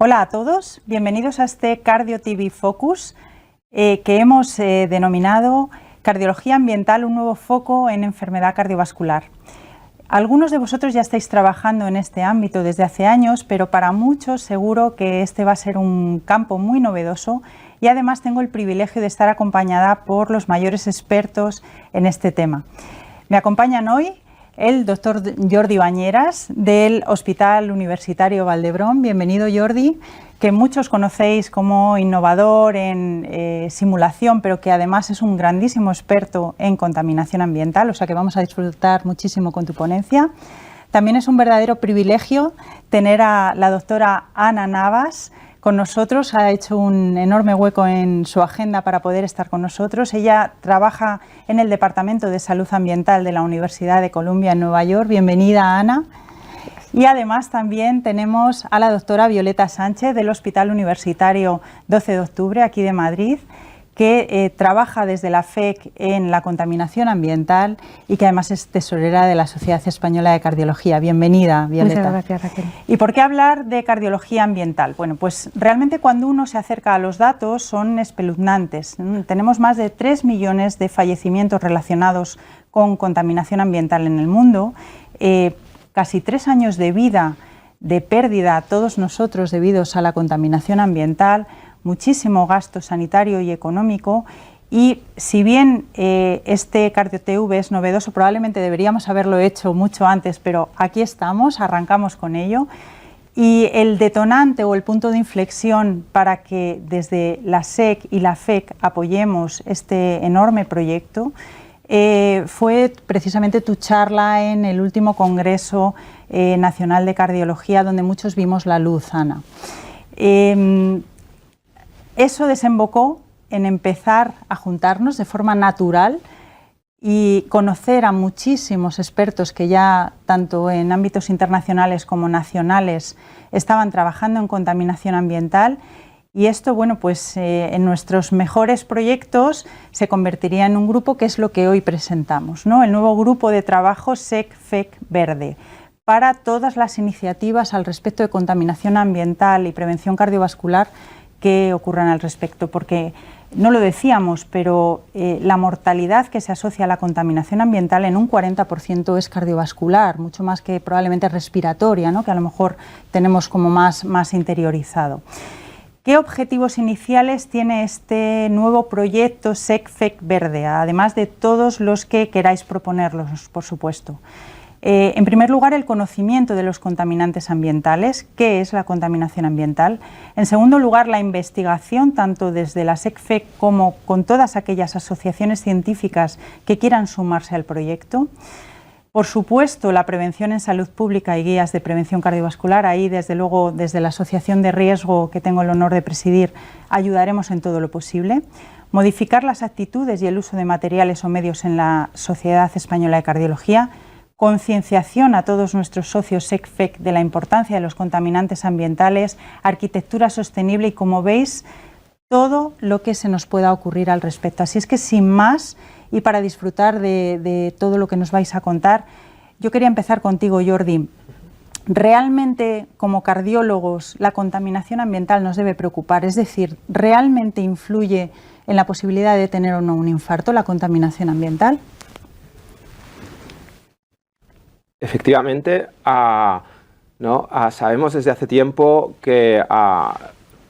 Hola a todos, bienvenidos a este Cardio TV Focus que hemos denominado Cardiología Ambiental, un nuevo foco en enfermedad cardiovascular. Algunos de vosotros ya estáis trabajando en este ámbito desde hace años, pero para muchos seguro que este va a ser un campo muy novedoso y además tengo el privilegio de estar acompañada por los mayores expertos en este tema. Me acompañan hoy el doctor Jordi Bañeras del Hospital Universitario Vall d'Hebron. Bienvenido, Jordi, que muchos conocéis como innovador en simulación, pero que además es un grandísimo experto en contaminación ambiental, o sea que vamos a disfrutar muchísimo con tu ponencia. También es un verdadero privilegio tener a la doctora Ana Navas con nosotros. Ha hecho un enorme hueco en su agenda para poder estar con nosotros. Ella trabaja en el Departamento de Salud Ambiental de la Universidad de Columbia en Nueva York. Bienvenida, Ana. Y además también tenemos a la doctora Violeta Sánchez del Hospital Universitario 12 de Octubre, aquí de Madrid, que trabaja desde la FEC en la contaminación ambiental y que además es tesorera de la Sociedad Española de Cardiología. Bienvenida, Violeta. Muchas gracias, Raquel. ¿Y por qué hablar de cardiología ambiental? Bueno, pues realmente cuando uno se acerca a los datos son espeluznantes. Tenemos más de 3 millones de fallecimientos relacionados con contaminación ambiental en el mundo, casi 3 años de vida de pérdida a todos nosotros debidos a la contaminación ambiental, muchísimo gasto sanitario y económico, y si bien este CardioTV es novedoso, probablemente deberíamos haberlo hecho mucho antes, pero aquí estamos, arrancamos con ello. Y el detonante o el punto de inflexión para que desde la SEC y la FEC apoyemos este enorme proyecto fue precisamente tu charla en el último Congreso Nacional de Cardiología, donde muchos vimos la luz, Ana. Eso desembocó en empezar a juntarnos de forma natural y conocer a muchísimos expertos que ya, tanto en ámbitos internacionales como nacionales, estaban trabajando en contaminación ambiental. Y esto, bueno, pues en nuestros mejores proyectos se convertiría en un grupo que es lo que hoy presentamos, ¿no? El nuevo grupo de trabajo SEC-FEC Verde, para todas las iniciativas al respecto de contaminación ambiental y prevención cardiovascular que ocurran al respecto, porque no lo decíamos, pero la mortalidad que se asocia a la contaminación ambiental en un 40% es cardiovascular, mucho más que probablemente respiratoria, ¿no? Que a lo mejor tenemos como más interiorizado. ¿Qué objetivos iniciales tiene este nuevo proyecto SEC-FEC Verde, además de todos los que queráis proponerlos, por supuesto? En primer lugar, el conocimiento de los contaminantes ambientales, qué es la contaminación ambiental. En segundo lugar, la investigación, tanto desde la SEC-FEC como con todas aquellas asociaciones científicas que quieran sumarse al proyecto. Por supuesto, la prevención en salud pública y guías de prevención cardiovascular. Ahí, desde luego, desde la Asociación de Riesgo, que tengo el honor de presidir, ayudaremos en todo lo posible. Modificar las actitudes y el uso de materiales o medios en la Sociedad Española de Cardiología. Concienciación a todos nuestros socios SEC-FEC de la importancia de los contaminantes ambientales, arquitectura sostenible y, como veis, todo lo que se nos pueda ocurrir al respecto. Así es que, sin más, y para disfrutar de todo lo que nos vais a contar, yo quería empezar contigo, Jordi. ¿Realmente, como cardiólogos, la contaminación ambiental nos debe preocupar? Es decir, ¿realmente influye en la posibilidad de tener o no un infarto la contaminación ambiental? Efectivamente, sabemos desde hace tiempo que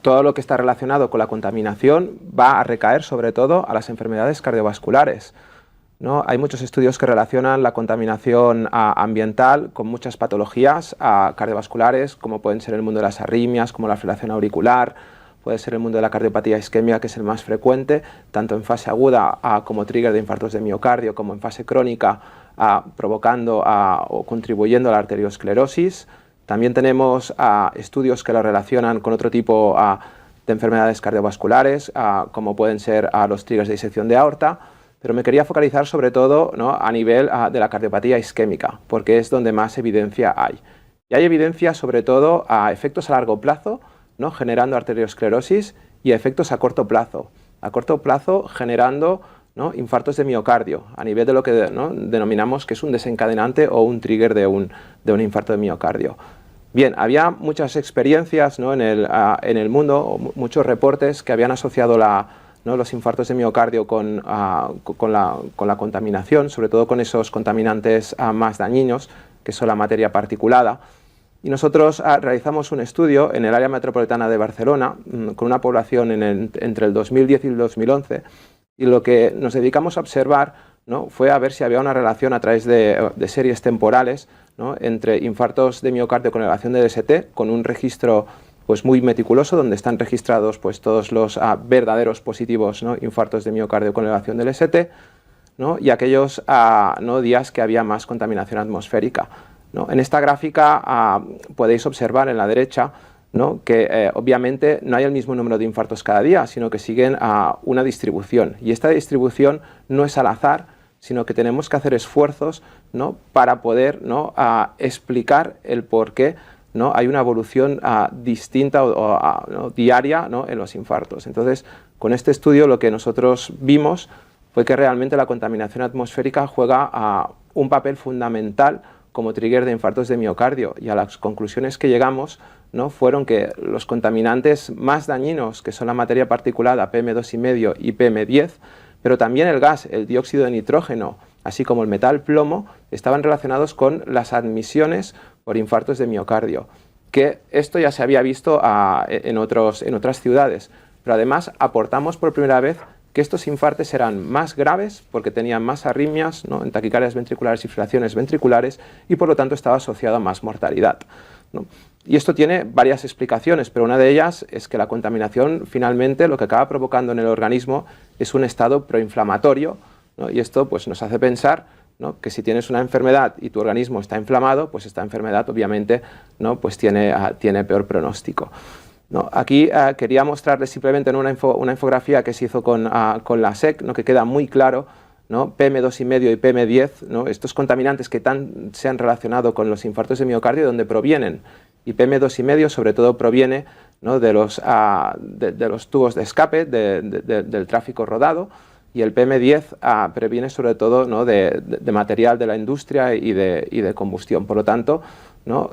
todo lo que está relacionado con la contaminación va a recaer sobre todo a las enfermedades cardiovasculares, ¿no? Hay muchos estudios que relacionan la contaminación ambiental con muchas patologías cardiovasculares, como pueden ser el mundo de las arritmias, como la fibrilación auricular, puede ser el mundo de la cardiopatía isquémica, que es el más frecuente, tanto en fase aguda como trigger de infartos de miocardio, como en fase crónica, provocando o contribuyendo a la arteriosclerosis. También tenemos estudios que lo relacionan con otro tipo de enfermedades cardiovasculares, como pueden ser los triggers de disección de aorta, pero me quería focalizar sobre todo, ¿no?, a nivel de la cardiopatía isquémica, porque es donde más evidencia hay. Y hay evidencia sobre todo a efectos a largo plazo, ¿no?, generando arteriosclerosis, y a efectos a corto plazo generando, ¿no?, infartos de miocardio, a nivel de lo que, ¿no?, denominamos que es un desencadenante o un trigger de un infarto de miocardio. Bien, había muchas experiencias, ¿no?, en el mundo, muchos reportes que habían asociado los infartos de miocardio con la contaminación, sobre todo con esos contaminantes más dañinos, que son la materia particulada. Y nosotros realizamos un estudio en el área metropolitana de Barcelona, con una población entre el 2010 y el 2011, y lo que nos dedicamos a observar, ¿no?, fue a ver si había una relación a través de series temporales, ¿no?, entre infartos de miocardio con elevación de DST, con un registro pues muy meticuloso, donde están registrados pues todos los verdaderos positivos, ¿no?, infartos de miocardio con elevación del ST, ¿no?, y aquellos ¿no?, días que había más contaminación atmosférica, ¿no? En esta gráfica podéis observar en la derecha, ¿no?, que obviamente no hay el mismo número de infartos cada día, sino que siguen una distribución, y esta distribución no es al azar, sino que tenemos que hacer esfuerzos, ¿no?, para poder, ¿no?, explicar el por qué, ¿no?, hay una evolución distinta ¿no?, diaria, ¿no?, en los infartos. Entonces, con este estudio lo que nosotros vimos fue que realmente la contaminación atmosférica juega un papel fundamental como trigger de infartos de miocardio, y a las conclusiones que llegamos, ¿no?, fueron que los contaminantes más dañinos, que son la materia particulada PM2,5 y PM10, pero también el gas, el dióxido de nitrógeno, así como el metal plomo, estaban relacionados con las admisiones por infartos de miocardio, que esto ya se había visto en otras ciudades, pero además aportamos por primera vez que estos infartos eran más graves porque tenían más arritmias, ¿no?, en taquicardias ventriculares y fibrilaciones ventriculares, y por lo tanto estaba asociado a más mortalidad, ¿no? Y esto tiene varias explicaciones, pero una de ellas es que la contaminación finalmente lo que acaba provocando en el organismo es un estado proinflamatorio, ¿no? Y esto pues, nos hace pensar, ¿no?, que si tienes una enfermedad y tu organismo está inflamado, pues esta enfermedad obviamente, ¿no?, pues tiene peor pronóstico, ¿no? Aquí quería mostrarles simplemente en una infografía que se hizo con la SEC, ¿no?, que queda muy claro, ¿no?, PM2,5 y PM10, ¿no?, estos contaminantes que se han relacionado con los infartos de miocardio, donde provienen, y PM2,5 sobre todo proviene, ¿no?, de los tubos de escape del tráfico rodado, y el PM10 previene sobre todo, ¿no?, de material de la industria y de combustión. Por lo tanto, ¿no?,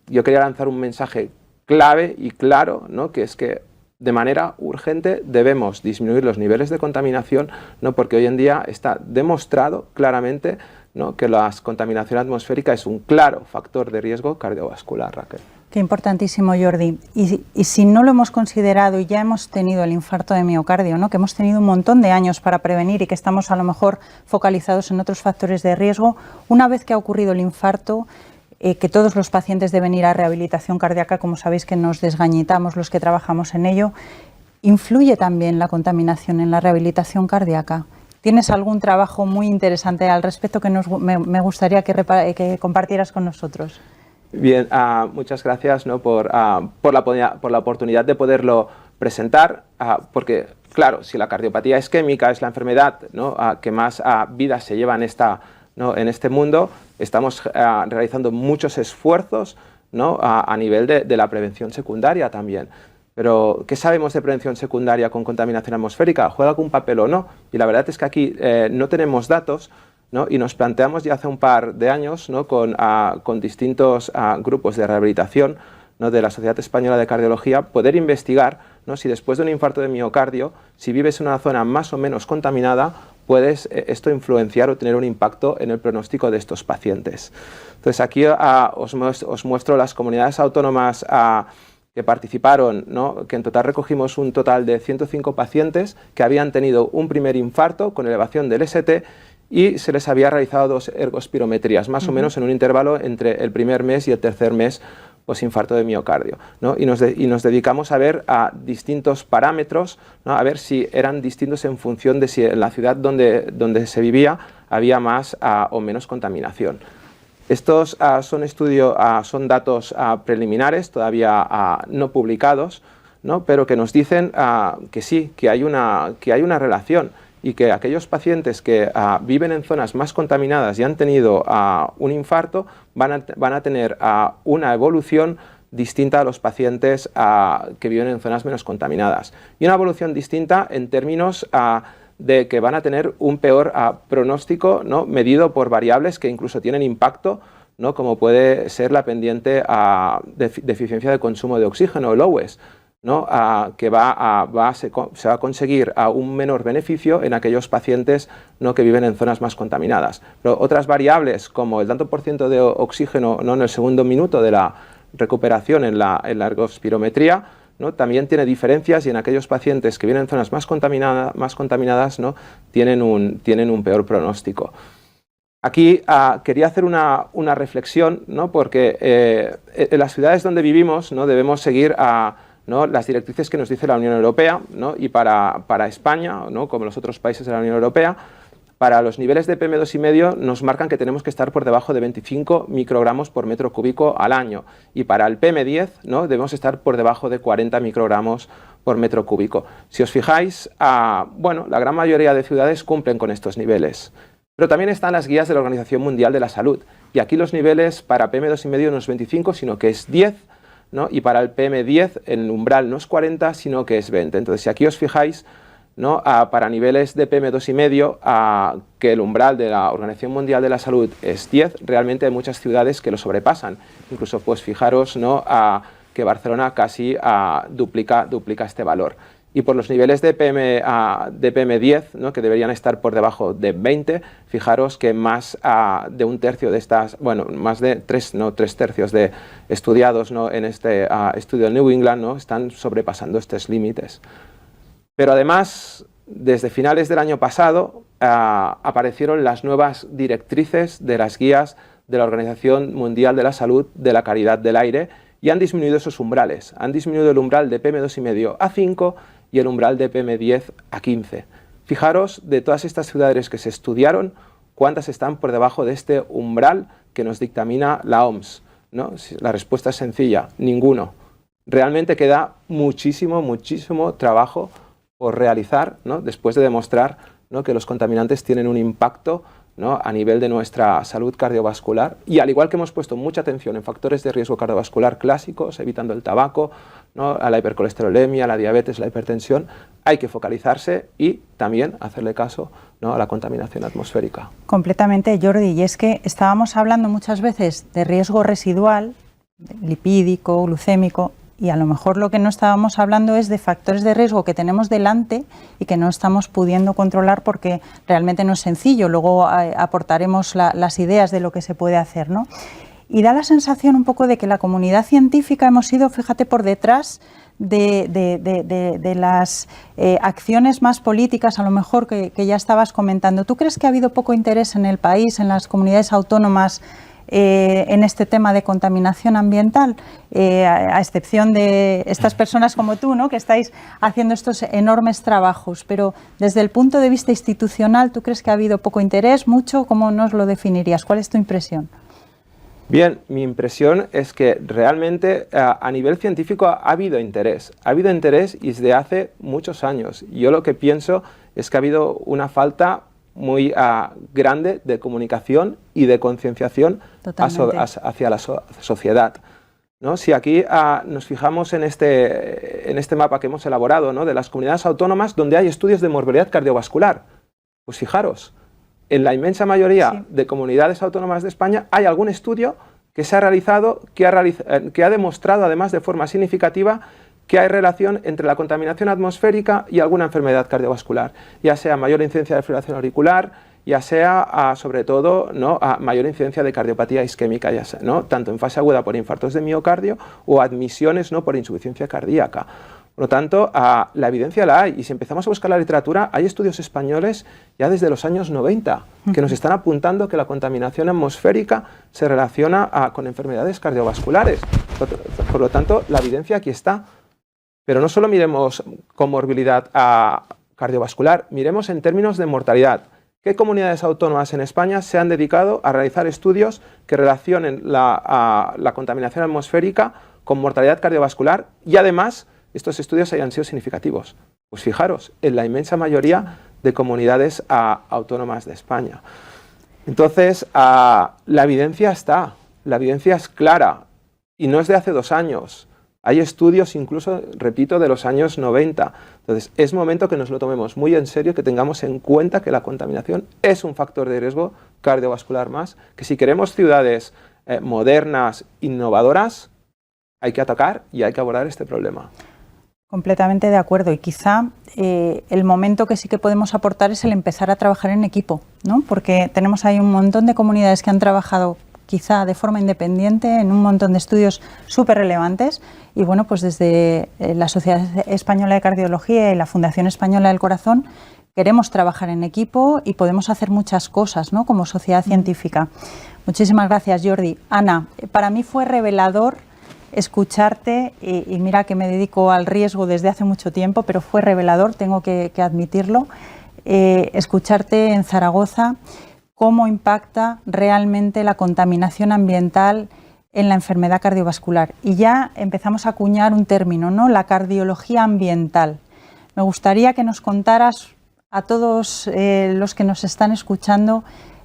yo quería lanzar un mensaje clave y claro, ¿no?, que es que de manera urgente debemos disminuir los niveles de contaminación, ¿no?, porque hoy en día está demostrado claramente, ¿no?, que la contaminación atmosférica es un claro factor de riesgo cardiovascular, Raquel. Qué importantísimo, Jordi. Y si no lo hemos considerado y ya hemos tenido el infarto de miocardio, ¿no?, que hemos tenido un montón de años para prevenir y que estamos a lo mejor focalizados en otros factores de riesgo, una vez que ha ocurrido el infarto, que todos los pacientes deben ir a rehabilitación cardíaca, como sabéis que nos desgañitamos los que trabajamos en ello, ¿influye también la contaminación en la rehabilitación cardíaca? ¿Tienes algún trabajo muy interesante al respecto que me gustaría que compartieras con nosotros? Bien, muchas gracias, ¿no?, por la oportunidad de poderlo presentar, porque, claro, si la cardiopatía isquémica es la enfermedad, ¿no?, que más vidas se lleva en este mundo, estamos realizando muchos esfuerzos, ¿no?, a nivel de la prevención secundaria también. Pero, ¿qué sabemos de prevención secundaria con contaminación atmosférica? ¿Juega algún papel o no? Y la verdad es que aquí no tenemos datos, ¿no?, y nos planteamos ya hace un par de años, ¿no?, con distintos grupos de rehabilitación, ¿no?, de la Sociedad Española de Cardiología, poder investigar, ¿no?, si después de un infarto de miocardio, si vives en una zona más o menos contaminada, puedes esto influenciar o tener un impacto en el pronóstico de estos pacientes. Entonces aquí os muestro las comunidades autónomas que participaron, ¿no?, que en total recogimos un total de 105 pacientes que habían tenido un primer infarto con elevación del ST y se les había realizado 2 ergospirometrías, más o menos en un intervalo entre el primer mes y el tercer mes posinfarto de miocardio, ¿no? Y nos dedicamos a ver distintos parámetros, ¿no?, a ver si eran distintos en función de si en la ciudad donde se vivía había más o menos contaminación. Estos son datos preliminares, todavía no publicados, ¿no?, pero que nos dicen que sí, que hay una relación, y que aquellos pacientes que viven en zonas más contaminadas y han tenido un infarto van a tener una evolución distinta a los pacientes que viven en zonas menos contaminadas. Y una evolución distinta en términos de que van a tener un peor pronóstico, ¿no?, medido por variables que incluso tienen impacto, ¿no? Como puede ser la pendiente a deficiencia de consumo de oxígeno, el OWES, ¿no? Que se va a conseguir un menor beneficio en aquellos pacientes, ¿no? Que viven en zonas más contaminadas. Pero otras variables, como el tanto por ciento de oxígeno, ¿no? en el segundo minuto de la recuperación en la ergospirometría, ¿no? También tiene diferencias, y en aquellos pacientes que viven en zonas más contaminadas, ¿no? tienen un peor pronóstico. Aquí quería hacer una reflexión, ¿no? Porque en las ciudades donde vivimos, ¿no? debemos seguir ¿no? las directrices que nos dice la Unión Europea, ¿no? Y para España, ¿no? como los otros países de la Unión Europea, para los niveles de PM2,5 nos marcan que tenemos que estar por debajo de 25 microgramos por metro cúbico al año, y para el PM10, ¿no? debemos estar por debajo de 40 microgramos por metro cúbico. Si os fijáis, bueno, la gran mayoría de ciudades cumplen con estos niveles. Pero también están las guías de la Organización Mundial de la Salud, y aquí los niveles para PM2,5 no es 25, sino que es 10, ¿no? Y para el PM10 el umbral no es 40, sino que es 20. Entonces, si aquí os fijáis, ¿no? Para niveles de PM2,5, que el umbral de la Organización Mundial de la Salud es 10, realmente hay muchas ciudades que lo sobrepasan. Incluso, pues fijaros, ¿no? Que Barcelona casi duplica este valor. Y por los niveles de PM10, ¿no? que deberían estar por debajo de 20, fijaros que más de un tercio de estas, bueno, más de 3 tercios de estudiados, ¿no? en este estudio de New England, ¿no? están sobrepasando estos límites. Pero además, desde finales del año pasado, aparecieron las nuevas directrices de las guías de la Organización Mundial de la Salud de la calidad del aire, y han disminuido esos umbrales. Han disminuido el umbral de PM2,5 a 5 y el umbral de PM10 a 15. Fijaros, de todas estas ciudades que se estudiaron, cuántas están por debajo de este umbral que nos dictamina la OMS, ¿no? La respuesta es sencilla: ninguno. Realmente queda muchísimo trabajo por realizar, ¿no? Después de demostrar, ¿no? que los contaminantes tienen un impacto, ¿no? a nivel de nuestra salud cardiovascular, y al igual que hemos puesto mucha atención en factores de riesgo cardiovascular clásicos, evitando el tabaco, ¿no? a la hipercolesterolemia, a la diabetes, la hipertensión, hay que focalizarse y también hacerle caso, ¿no? a la contaminación atmosférica. Completamente, Jordi, y es que estábamos hablando muchas veces de riesgo residual, lipídico, glucémico, y a lo mejor lo que no estábamos hablando es de factores de riesgo que tenemos delante y que no estamos pudiendo controlar porque realmente no es sencillo. Luego aportaremos las ideas de lo que se puede hacer, ¿no? Y da la sensación un poco de que la comunidad científica hemos ido, fíjate, por detrás de las acciones más políticas, a lo mejor que ya estabas comentando. ¿Tú crees que ha habido poco interés en el país, en las comunidades autónomas, en este tema de contaminación ambiental, a excepción de estas personas como tú, ¿no? que estáis haciendo estos enormes trabajos? Pero desde el punto de vista institucional, ¿tú crees que ha habido poco interés, mucho? ¿Cómo nos lo definirías? ¿Cuál es tu impresión? Bien, mi impresión es que realmente a nivel científico ha habido interés y desde hace muchos años. Yo lo que pienso es que ha habido una falta muy grande de comunicación y de concienciación hacia la sociedad, ¿no? Si aquí nos fijamos en este mapa que hemos elaborado, ¿no? de las comunidades autónomas donde hay estudios de morbilidad cardiovascular, pues fijaros, en la inmensa mayoría de comunidades autónomas de España hay algún estudio que se ha realizado, que ha demostrado además de forma significativa que hay relación entre la contaminación atmosférica y alguna enfermedad cardiovascular, ya sea mayor incidencia de fibrilación auricular, ya sea sobre todo, ¿no? mayor incidencia de cardiopatía isquémica, ya sea, ¿no? tanto en fase aguda por infartos de miocardio o admisiones, ¿no? por insuficiencia cardíaca. Por lo tanto, la evidencia la hay, y si empezamos a buscar la literatura, hay estudios españoles ya desde los años 90 que nos están apuntando que la contaminación atmosférica se relaciona con enfermedades cardiovasculares. Por lo tanto, la evidencia aquí está. Pero no solo miremos comorbilidad cardiovascular, miremos en términos de mortalidad. ¿Qué comunidades autónomas en España se han dedicado a realizar estudios que relacionen la contaminación atmosférica con mortalidad cardiovascular? Y además, estos estudios hayan sido significativos. Pues fijaros, en la inmensa mayoría de comunidades autónomas de España. Entonces, la evidencia está, la evidencia es clara, y no es de hace 2 años. Hay estudios incluso, repito, de los años 90. Entonces, es momento que nos lo tomemos muy en serio, que tengamos en cuenta que la contaminación es un factor de riesgo cardiovascular más, que si queremos ciudades modernas, innovadoras, hay que atacar y hay que abordar este problema. Completamente de acuerdo, y quizá el momento que sí que podemos aportar es el empezar a trabajar en equipo, ¿no? Porque tenemos ahí un montón de comunidades que han trabajado quizá de forma independiente en un montón de estudios súper relevantes, y bueno, pues desde la Sociedad Española de Cardiología y la Fundación Española del Corazón queremos trabajar en equipo y podemos hacer muchas cosas, ¿no? Como sociedad científica. Muchísimas gracias, Jordi. Ana, para mí fue revelador escucharte, y mira que me dedico al riesgo desde hace mucho tiempo, pero fue revelador, tengo que admitirlo, escucharte en Zaragoza, cómo impacta realmente la contaminación ambiental en la enfermedad cardiovascular. Y ya empezamos a acuñar un término, ¿no? La cardiología ambiental. Me gustaría que nos contaras a todos los que nos están escuchando,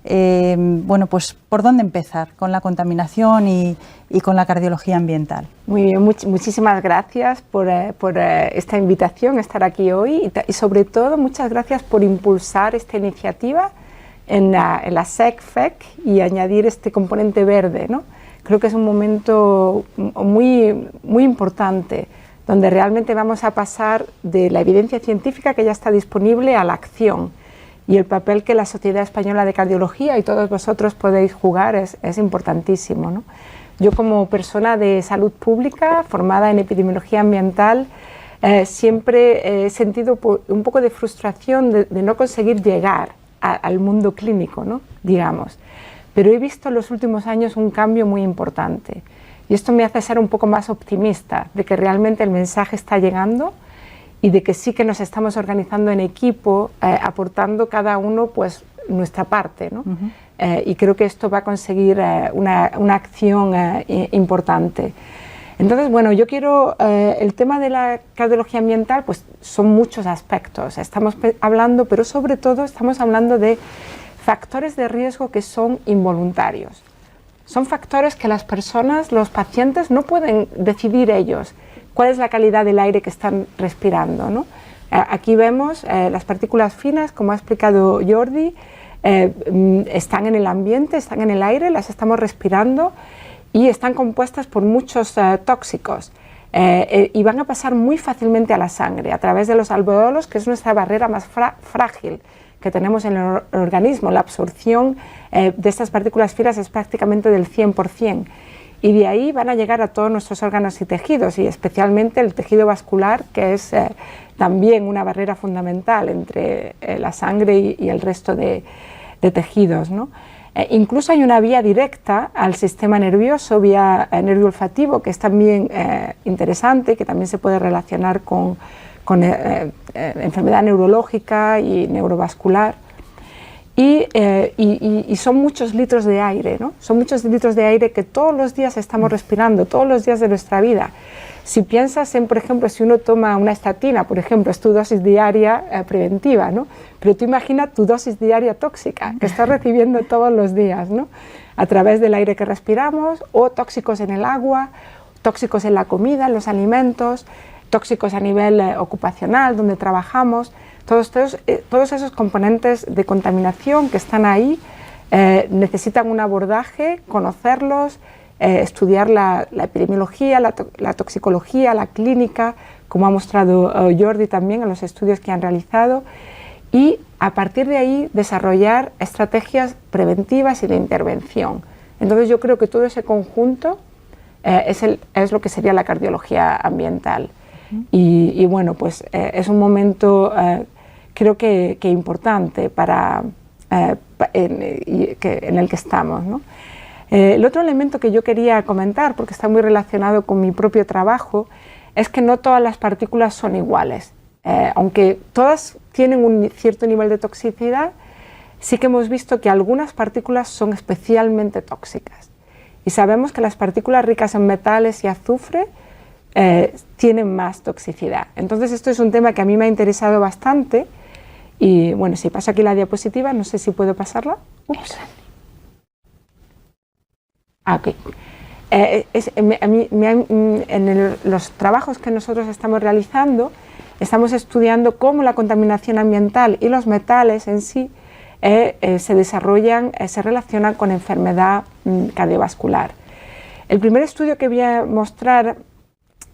bueno, pues por dónde empezar con la contaminación y con la cardiología ambiental. Muy bien, muchísimas gracias por esta invitación a estar aquí hoy, y sobre todo muchas gracias por impulsar esta iniciativa en la SECFEC y añadir este componente verde, ¿no? Creo que es un momento muy importante, donde realmente vamos a pasar de la evidencia científica que ya está disponible a la acción. Y el papel que la Sociedad Española de Cardiología y todos vosotros podéis jugar es importantísimo, ¿no? Yo, como persona de salud pública, formada en epidemiología ambiental, siempre he sentido un poco de frustración de no conseguir llegar al mundo clínico, ¿no? Digamos. Pero he visto en los últimos años un cambio muy importante. Y esto me hace ser un poco más optimista de que realmente el mensaje está llegando, y de que sí que nos estamos organizando en equipo, aportando cada uno pues nuestra parte, ¿no? Y creo que esto va a conseguir una acción importante. Entonces, bueno, yo quiero, el tema de la cardiología ambiental, pues son muchos aspectos. Estamos hablando, pero sobre todo estamos hablando de factores de riesgo que son involuntarios. Son factores que las personas, los pacientes, no pueden decidir ellos cuál es la calidad del aire que están respirando, ¿no? Aquí vemos las partículas finas, como ha explicado Jordi, están en el ambiente, están en el aire, las estamos respirando y están compuestas por muchos tóxicos, y van a pasar muy fácilmente a la sangre a través de los alveolos, que es nuestra barrera más frágil que tenemos en el organismo. La absorción de estas partículas finas es prácticamente del 100%. Y de ahí van a llegar a todos nuestros órganos y tejidos, y especialmente el tejido vascular, que es también una barrera fundamental entre la sangre y el resto de tejidos, ¿no? Incluso hay una vía directa al sistema nervioso, vía nervio olfativo, que es también interesante, que también se puede relacionar con enfermedad neurológica y neurovascular. Y son muchos litros de aire, ¿no? Son muchos litros de aire que todos los días estamos respirando, todos los días de nuestra vida. Si piensas en, por ejemplo, si uno toma una estatina, por ejemplo, es tu dosis diaria preventiva, ¿no? Pero tú imagina tu dosis diaria tóxica que estás recibiendo todos los días, ¿no? A través del aire que respiramos, o tóxicos en el agua, tóxicos en la comida, en los alimentos, tóxicos a nivel ocupacional, donde trabajamos. Todos esos componentes de contaminación que están ahí necesitan un abordaje, conocerlos, estudiar la epidemiología, la toxicología, la clínica, como ha mostrado Jordi también en los estudios que han realizado, y a partir de ahí desarrollar estrategias preventivas y de intervención. Entonces yo creo que todo ese conjunto es lo que sería la cardiología ambiental. Y bueno, pues es un momento creo que importante en el que estamos, ¿no? El otro elemento que yo quería comentar, porque está muy relacionado con mi propio trabajo, es que no todas las partículas son iguales. Aunque todas tienen un cierto nivel de toxicidad, sí que hemos visto que algunas partículas son especialmente tóxicas. Y sabemos que las partículas ricas en metales y azufre tienen más toxicidad. Entonces esto es un tema que a mí me ha interesado bastante. Y bueno, si paso aquí la diapositiva, no sé si puedo pasarla. Ups. Ok. En los trabajos que nosotros estamos realizando, estamos estudiando cómo la contaminación ambiental y los metales en sí se desarrollan, se relacionan con enfermedad cardiovascular. El primer estudio que voy a mostrar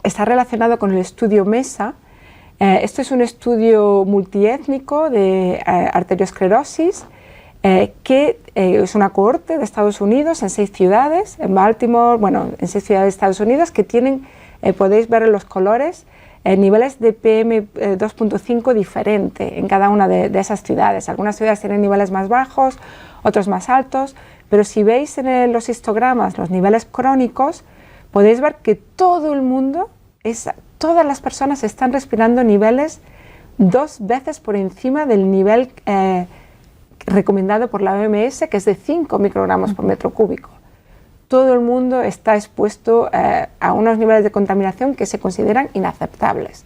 está relacionado con el estudio MESA. Este es un estudio multiétnico de arteriosclerosis que es una cohorte de Estados Unidos en 6 ciudades, en Baltimore, bueno, en 6 ciudades de Estados Unidos que tienen, podéis ver en los colores, niveles de PM2.5 diferente en cada una de esas ciudades. Algunas ciudades tienen niveles más bajos, otros más altos, pero si veis en los histogramas los niveles crónicos, podéis ver que todo el mundo, todas las personas están respirando niveles 2 veces por encima del nivel recomendado por la OMS, que es de 5 microgramos por metro cúbico. Todo el mundo está expuesto a unos niveles de contaminación que se consideran inaceptables.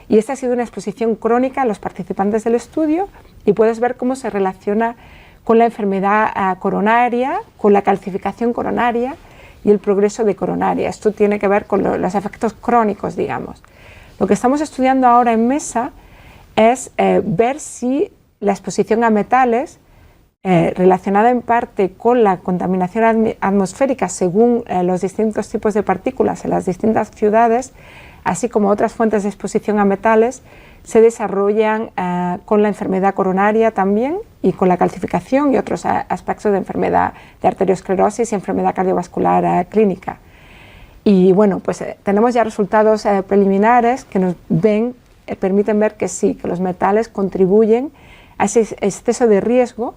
Y esta ha sido una exposición crónica a los participantes del estudio y puedes ver cómo se relaciona con la enfermedad coronaria, con la calcificación coronaria y el progreso de coronaria. Esto tiene que ver con los efectos crónicos, digamos. Lo que estamos estudiando ahora en MESA es ver si la exposición a metales, relacionada en parte con la contaminación atmosférica según los distintos tipos de partículas en las distintas ciudades, así como otras fuentes de exposición a metales, se desarrollan con la enfermedad coronaria también y con la calcificación y otros aspectos de enfermedad de arteriosclerosis y enfermedad cardiovascular clínica. Y bueno, pues tenemos ya resultados preliminares que nos permiten ver que sí, que los metales contribuyen a ese exceso de riesgo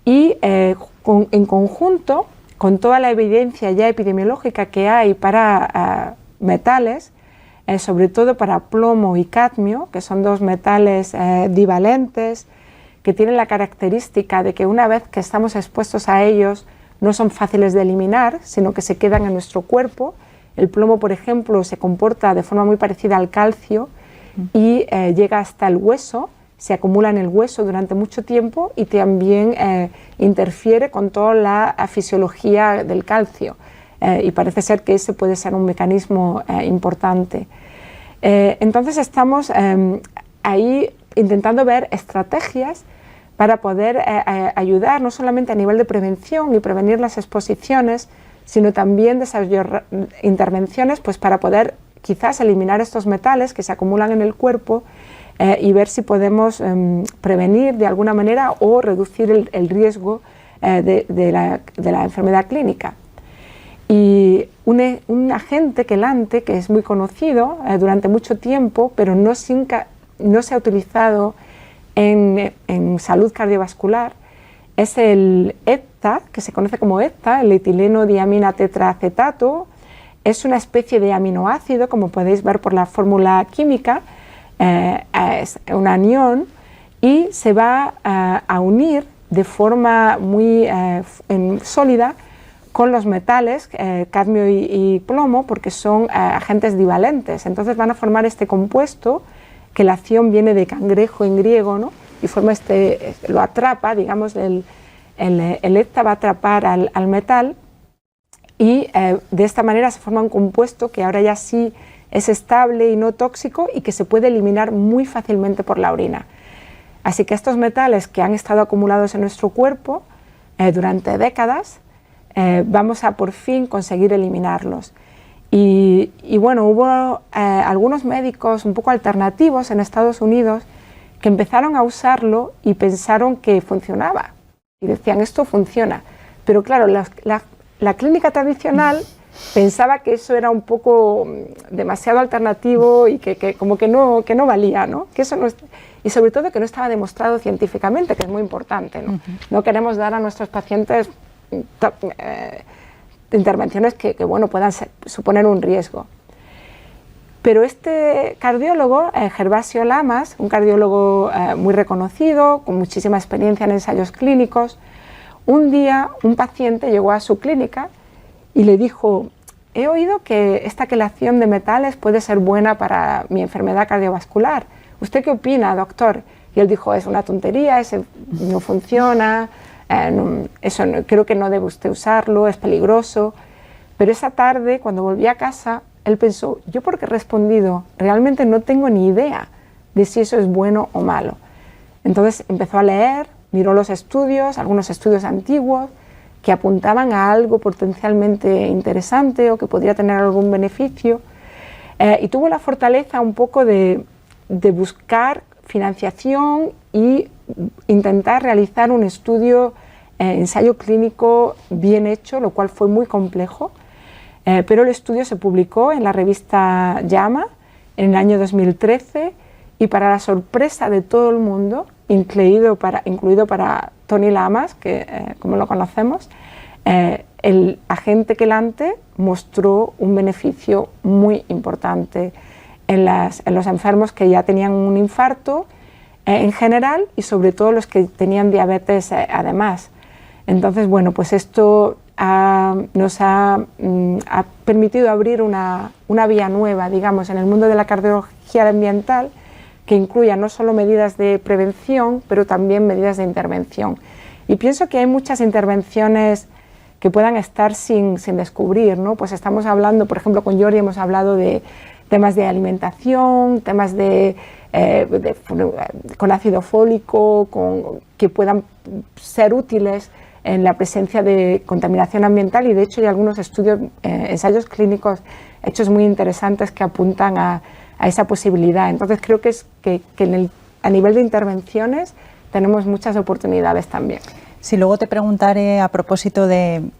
y en conjunto con toda la evidencia ya epidemiológica que hay para metales, sobre todo para plomo y cadmio, que son 2 metales divalentes, que tienen la característica de que una vez que estamos expuestos a ellos no son fáciles de eliminar, sino que se quedan en nuestro cuerpo. El plomo, por ejemplo, se comporta de forma muy parecida al calcio y llega hasta el hueso, se acumula en el hueso durante mucho tiempo y también interfiere con toda la fisiología del calcio. Y parece ser que ese puede ser un mecanismo importante. Entonces estamos ahí intentando ver estrategias para poder ayudar no solamente a nivel de prevención y prevenir las exposiciones, sino también desarrollar intervenciones pues, para poder quizás eliminar estos metales que se acumulan en el cuerpo y ver si podemos prevenir de alguna manera o reducir el riesgo de la enfermedad clínica. Y un agente quelante que es muy conocido durante mucho tiempo, pero no se ha utilizado en salud cardiovascular, es el ETA, que se conoce como ETA, el etileno diamina tetraacetato. Es una especie de aminoácido, como podéis ver por la fórmula química, es un anión y se va a unir de forma muy sólida con los metales, cadmio y plomo, porque son agentes divalentes. Entonces van a formar este compuesto, que la acción viene de cangrejo en griego, ¿no? Y forma lo atrapa, digamos, el ETA va a atrapar al metal y de esta manera se forma un compuesto que ahora ya sí es estable y no tóxico y que se puede eliminar muy fácilmente por la orina. Así que estos metales que han estado acumulados en nuestro cuerpo durante décadas, vamos a por fin conseguir eliminarlos. Y bueno, hubo algunos médicos un poco alternativos en Estados Unidos que empezaron a usarlo y pensaron que funcionaba. Y decían, esto funciona. Pero claro, la clínica tradicional pensaba que eso era un poco demasiado alternativo y que como que no valía, ¿no? Que eso no y sobre todo que no estaba demostrado científicamente, que es muy importante, ¿no? No queremos dar a nuestros pacientes intervenciones que bueno, puedan suponer un riesgo. Pero este cardiólogo, Gervasio Lamas, un cardiólogo muy reconocido, con muchísima experiencia en ensayos clínicos, un día un paciente llegó a su clínica y le dijo, he oído que esta quelación de metales puede ser buena para mi enfermedad cardiovascular. ¿Usted qué opina, doctor? Y él dijo, es una tontería, no funciona, creo que no debe usted usarlo, es peligroso. Pero esa tarde, cuando volví a casa, él pensó, yo porque he respondido, realmente no tengo ni idea de si eso es bueno o malo. Entonces empezó a leer, miró los estudios, algunos estudios antiguos, que apuntaban a algo potencialmente interesante o que podría tener algún beneficio, y tuvo la fortaleza un poco de buscar financiación y intentar realizar un estudio, ensayo clínico bien hecho, lo cual fue muy complejo, pero el estudio se publicó en la revista JAMA en el año 2013 y, para la sorpresa de todo el mundo, incluido para Tony Lamas, que como lo conocemos, el agente quelante mostró un beneficio muy importante en los enfermos que ya tenían un infarto en general y sobre todo los que tenían diabetes además. Entonces, bueno, pues esto nos ha permitido abrir una vía nueva, digamos, en el mundo de la cardiología ambiental, que incluya no solo medidas de prevención, pero también medidas de intervención. Y pienso que hay muchas intervenciones que puedan estar sin descubrir, ¿no? Pues estamos hablando, por ejemplo, con Jordi hemos hablado de temas de alimentación, temas con ácido fólico, que puedan ser útiles en la presencia de contaminación ambiental, y de hecho hay algunos estudios, ensayos clínicos hechos muy interesantes que apuntan a esa posibilidad. Entonces creo que a nivel de intervenciones tenemos muchas oportunidades también. Sí, luego te preguntaré a propósito de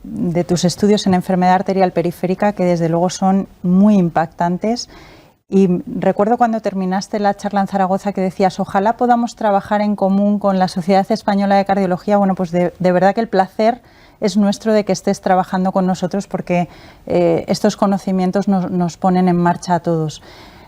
tus estudios en enfermedad arterial periférica, que desde luego son muy impactantes. Y recuerdo cuando terminaste la charla en Zaragoza que decías, ojalá podamos trabajar en común con la Sociedad Española de Cardiología. Bueno, pues de verdad que el placer es nuestro de que estés trabajando con nosotros, porque estos conocimientos nos ponen en marcha a todos.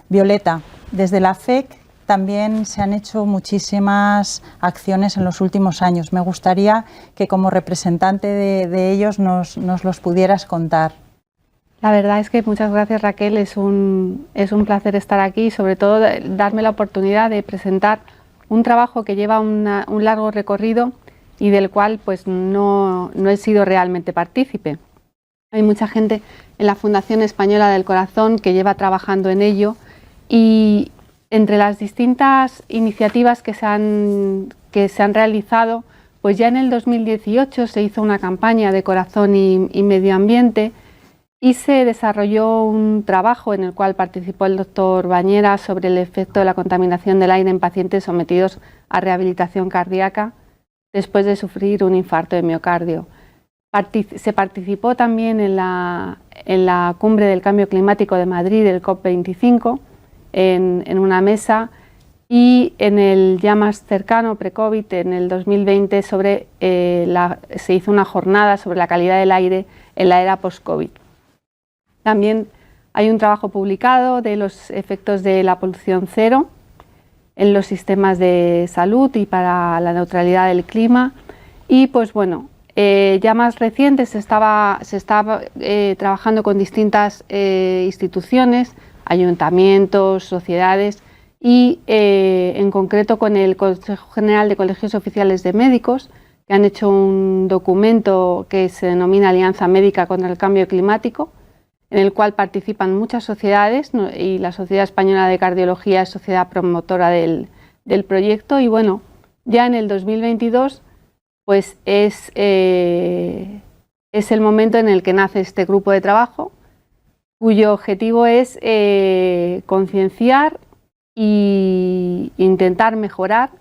Violeta, desde la FEC también se han hecho muchísimas acciones en los últimos años. Me gustaría que como representante de ellos nos los pudieras contar. La verdad es que muchas gracias, Raquel, es un placer estar aquí y sobre todo darme la oportunidad de presentar un trabajo que lleva un largo recorrido y del cual pues no he sido realmente partícipe. Hay mucha gente en la Fundación Española del Corazón que lleva trabajando en ello, y entre las distintas iniciativas que se han realizado, pues ya en el 2018 se hizo una campaña de corazón y medio ambiente, y se desarrolló un trabajo en el cual participó el doctor Bañera sobre el efecto de la contaminación del aire en pacientes sometidos a rehabilitación cardíaca después de sufrir un infarto de miocardio. Se participó también en la Cumbre del Cambio Climático de Madrid, el COP25, en una mesa, y en el ya más cercano, pre-COVID, en el 2020, se hizo una jornada sobre la calidad del aire en la era post-COVID. También hay un trabajo publicado de los efectos de la polución cero en los sistemas de salud y para la neutralidad del clima. Y pues bueno, ya más reciente se estaba trabajando con distintas instituciones, ayuntamientos, sociedades, y en concreto con el Consejo General de Colegios Oficiales de Médicos, que han hecho un documento que se denomina Alianza Médica contra el Cambio Climático, en el cual participan muchas sociedades, y la Sociedad Española de Cardiología es sociedad promotora del proyecto. Y bueno, ya en el 2022 pues es el momento en el que nace este grupo de trabajo, cuyo objetivo es concienciar e intentar mejorar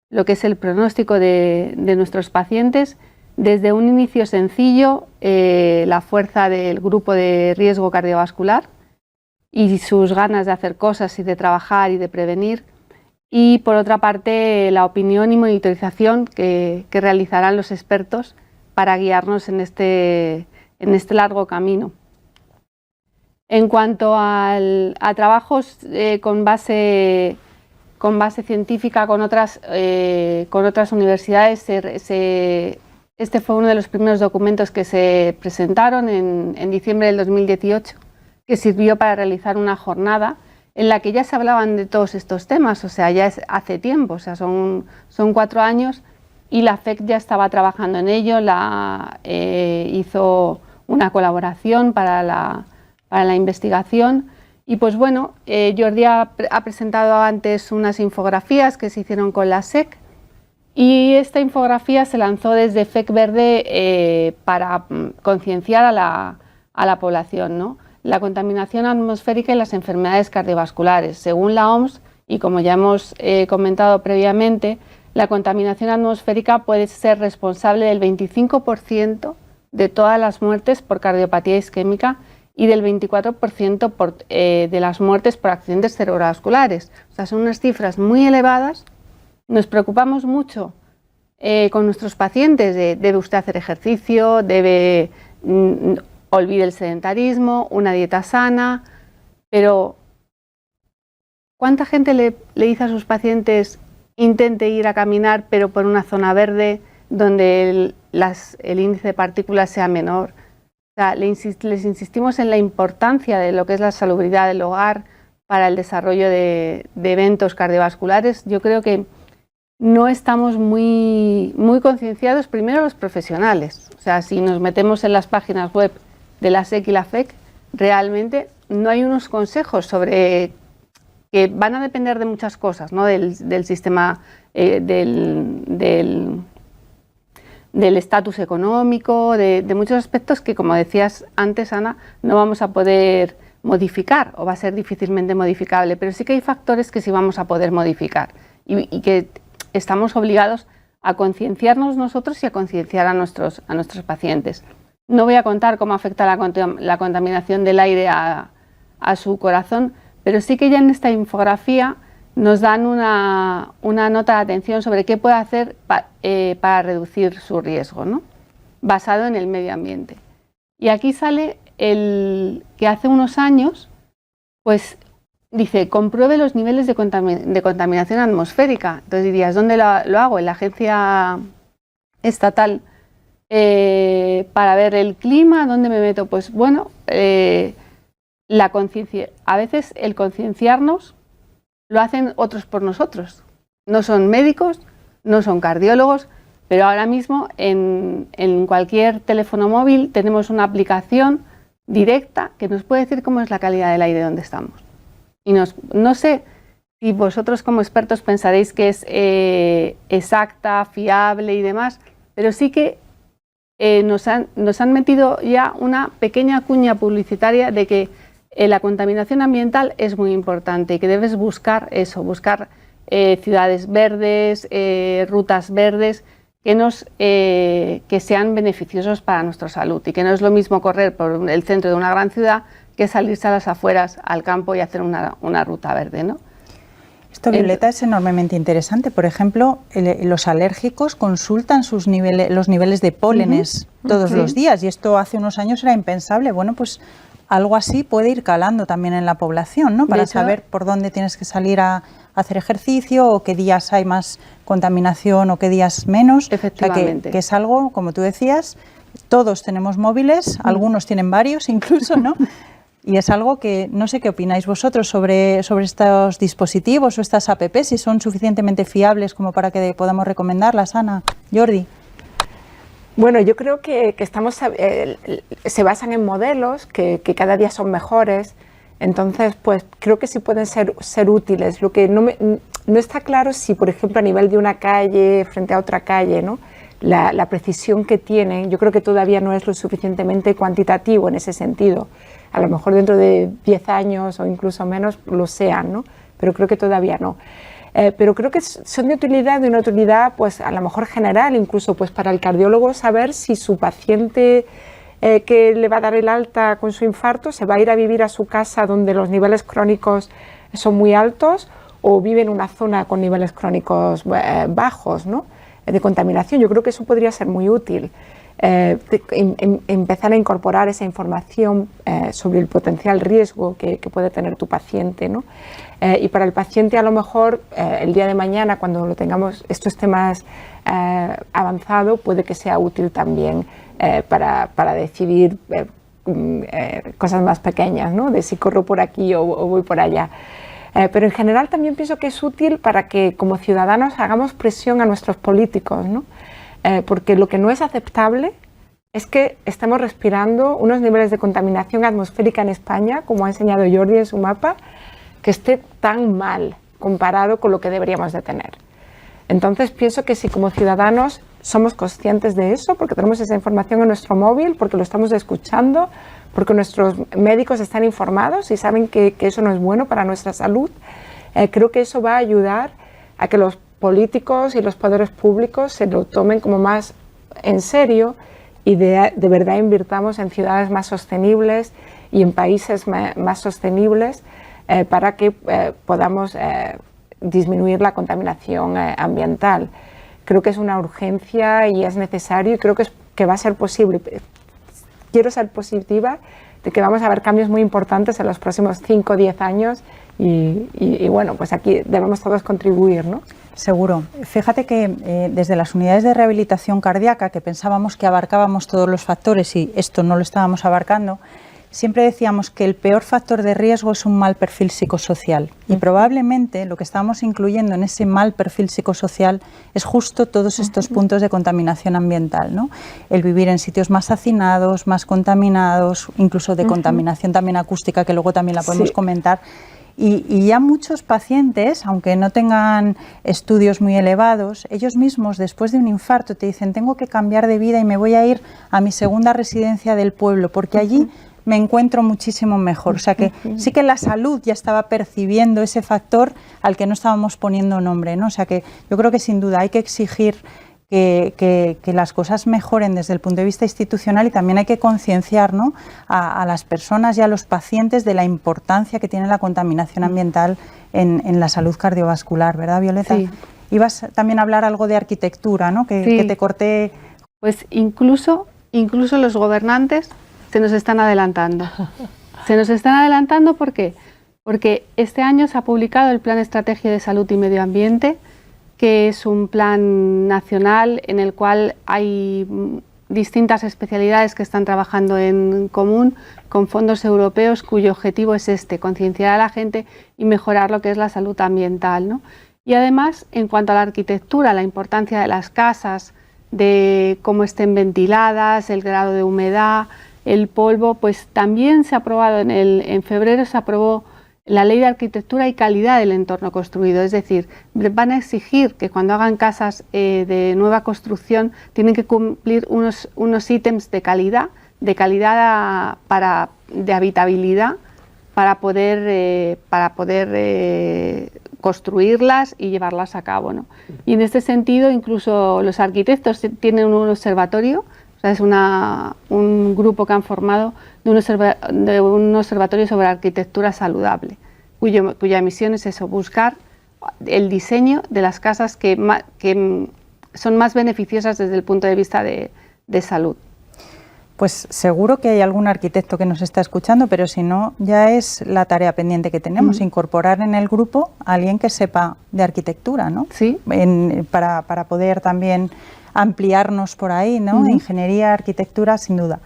lo que es el pronóstico de nuestros pacientes desde un inicio sencillo, la fuerza del grupo de riesgo cardiovascular y sus ganas de hacer cosas y de trabajar y de prevenir, y por otra parte la opinión y monitorización que realizarán los expertos para guiarnos en este largo camino. En cuanto a trabajos con base científica con otras universidades, este fue uno de los primeros documentos que se presentaron en diciembre del 2018, que sirvió para realizar una jornada en la que ya se hablaban de todos estos temas, o sea, ya es hace tiempo, o sea, son 4 años, y la FEC ya estaba trabajando en ello, hizo una colaboración para la investigación. Y pues bueno, Jordi ha presentado antes unas infografías que se hicieron con la SEC, Y esta infografía se lanzó desde FEC Verde para concienciar a la población, ¿no? La contaminación atmosférica y las enfermedades cardiovasculares. Según la OMS, y como ya hemos comentado previamente, la contaminación atmosférica puede ser responsable del 25% de todas las muertes por cardiopatía isquémica y del 24% de las muertes por accidentes cerebrovasculares. O sea, son unas cifras muy elevadas. Nos preocupamos mucho con nuestros pacientes de debe usted hacer ejercicio, debe olvide el sedentarismo, una dieta sana, pero ¿cuánta gente le dice a sus pacientes intente ir a caminar pero por una zona verde donde el índice de partículas sea menor? O sea, les insistimos en la importancia de lo que es la salubridad del hogar para el desarrollo de eventos cardiovasculares. Yo creo que no estamos muy concienciados, primero los profesionales. O sea, si nos metemos en las páginas web de la SEC y la FEC, realmente no hay unos consejos sobre que van a depender de muchas cosas, ¿no? Del sistema, del estatus económico, de muchos aspectos que, como decías antes, Ana, no vamos a poder modificar o va a ser difícilmente modificable, pero sí que hay factores que sí vamos a poder modificar y que estamos obligados a concienciarnos nosotros y a concienciar a nuestros pacientes. No voy a contar cómo afecta la contaminación del aire a su corazón, pero sí que ya en esta infografía nos dan una nota de atención sobre qué puede hacer para reducir su riesgo, ¿no? Basado en el medio ambiente. Y aquí sale el que hace unos años, pues dice, compruebe los niveles de contaminación atmosférica. Entonces dirías, ¿dónde lo hago? En la agencia estatal para ver el clima, ¿dónde me meto? Pues bueno, la conciencia, a veces el concienciarnos lo hacen otros por nosotros. No son médicos, no son cardiólogos, pero ahora mismo en cualquier teléfono móvil tenemos una aplicación directa que nos puede decir cómo es la calidad del aire donde estamos. Y no sé si vosotros como expertos pensaréis que es exacta, fiable y demás, pero sí que nos han metido ya una pequeña cuña publicitaria de que la contaminación ambiental es muy importante y que debes buscar eso, buscar ciudades verdes, rutas verdes que sean beneficiosos para nuestra salud y que no es lo mismo correr por el centro de una gran ciudad que salirse a las afueras, al campo y hacer una ruta verde, ¿no? Esto, Violeta, es enormemente interesante. Por ejemplo, los alérgicos consultan los niveles de pólenes todos los días y esto hace unos años era impensable. Bueno, pues algo así puede ir calando también en la población, ¿no? Para saber por dónde tienes que salir a hacer ejercicio o qué días hay más contaminación o qué días menos. Efectivamente. O sea, que es algo, como tú decías, todos tenemos móviles, algunos tienen varios incluso, ¿no? Y es algo que no sé qué opináis vosotros sobre estos dispositivos o estas apps, si son suficientemente fiables como para que podamos recomendarlas, Ana, Jordi. Bueno, yo creo que se basan en modelos que cada día son mejores, entonces pues creo que sí pueden ser útiles. Lo que no está claro si, por ejemplo, a nivel de una calle frente a otra calle, ¿no? La precisión que tienen, yo creo que todavía no es lo suficientemente cuantitativo en ese sentido. A lo mejor dentro de 10 años o incluso menos lo sean, ¿no? Pero creo que todavía no. Pero creo que son de una utilidad pues a lo mejor general, incluso pues para el cardiólogo saber si su paciente que le va a dar el alta con su infarto se va a ir a vivir a su casa donde los niveles crónicos son muy altos o vive en una zona con niveles crónicos bajos, ¿no? De contaminación. Yo creo que eso podría ser muy útil. Empezar a incorporar esa información sobre el potencial riesgo que puede tener tu paciente, ¿no? Y para el paciente a lo mejor el día de mañana cuando lo tengamos esto esté más avanzado puede que sea útil también para decidir cosas más pequeñas, ¿no? De si corro por aquí o voy por allá. Pero en general también pienso que es útil para que como ciudadanos hagamos presión a nuestros políticos, ¿no? Porque lo que no es aceptable es que estamos respirando unos niveles de contaminación atmosférica en España, como ha enseñado Jordi en su mapa, que esté tan mal comparado con lo que deberíamos de tener. Entonces pienso que si como ciudadanos somos conscientes de eso, porque tenemos esa información en nuestro móvil, porque lo estamos escuchando, porque nuestros médicos están informados y saben que eso no es bueno para nuestra salud, creo que eso va a ayudar a que los políticos y los poderes públicos se lo tomen como más en serio y de verdad invirtamos en ciudades más sostenibles y en países más sostenibles para que podamos disminuir la contaminación ambiental. Creo que es una urgencia y es necesario y creo que va a ser posible. Quiero ser positiva de que vamos a ver cambios muy importantes en los próximos 5 o 10 años y bueno, pues aquí debemos todos contribuir, ¿no? Seguro. Fíjate que desde las unidades de rehabilitación cardíaca, que pensábamos que abarcábamos todos los factores y esto no lo estábamos abarcando, siempre decíamos que el peor factor de riesgo es un mal perfil psicosocial y probablemente lo que estamos incluyendo en ese mal perfil psicosocial es justo todos estos puntos de contaminación ambiental, ¿no? El vivir en sitios más hacinados, más contaminados, incluso de contaminación también acústica, que luego también la podemos comentar. Y ya muchos pacientes, aunque no tengan estudios muy elevados, ellos mismos después de un infarto te dicen tengo que cambiar de vida y me voy a ir a mi segunda residencia del pueblo porque allí me encuentro muchísimo mejor. O sea que sí que la salud ya estaba percibiendo ese factor al que no estábamos poniendo nombre, ¿no? O sea que yo creo que sin duda hay que exigir que las cosas mejoren desde el punto de vista institucional y también hay que concienciar, ¿no?, a las personas y a los pacientes de la importancia que tiene la contaminación ambiental en la salud cardiovascular, ¿verdad, Violeta? Sí. Ibas también a hablar algo de arquitectura, ¿no?, que te corté. Pues incluso los gobernantes se nos están adelantando. Se nos están adelantando ¿por qué? Porque este año se ha publicado el Plan Estrategia de Salud y Medio Ambiente, que es un plan nacional en el cual hay distintas especialidades que están trabajando en común con fondos europeos cuyo objetivo es concienciar a la gente y mejorar lo que es la salud ambiental, ¿no? Y además, en cuanto a la arquitectura, la importancia de las casas, de cómo estén ventiladas, el grado de humedad, el polvo, pues también se ha aprobado, en febrero se aprobó la Ley de Arquitectura y Calidad del Entorno Construido, es decir, van a exigir que cuando hagan casas de nueva construcción tienen que cumplir unos ítems de calidad de habitabilidad para poder construirlas y llevarlas a cabo, ¿no? Y en este sentido, incluso los arquitectos tienen un observatorio, o sea, es un grupo que han formado de un observatorio sobre arquitectura saludable, cuya misión es eso, buscar el diseño de las casas que son más beneficiosas desde el punto de vista de salud. Pues seguro que hay algún arquitecto que nos está escuchando, pero si no, ya es la tarea pendiente que tenemos, incorporar en el grupo a alguien que sepa de arquitectura, ¿no? Sí. Para poder también ampliarnos por ahí, ¿no? Ingeniería, arquitectura, sin duda.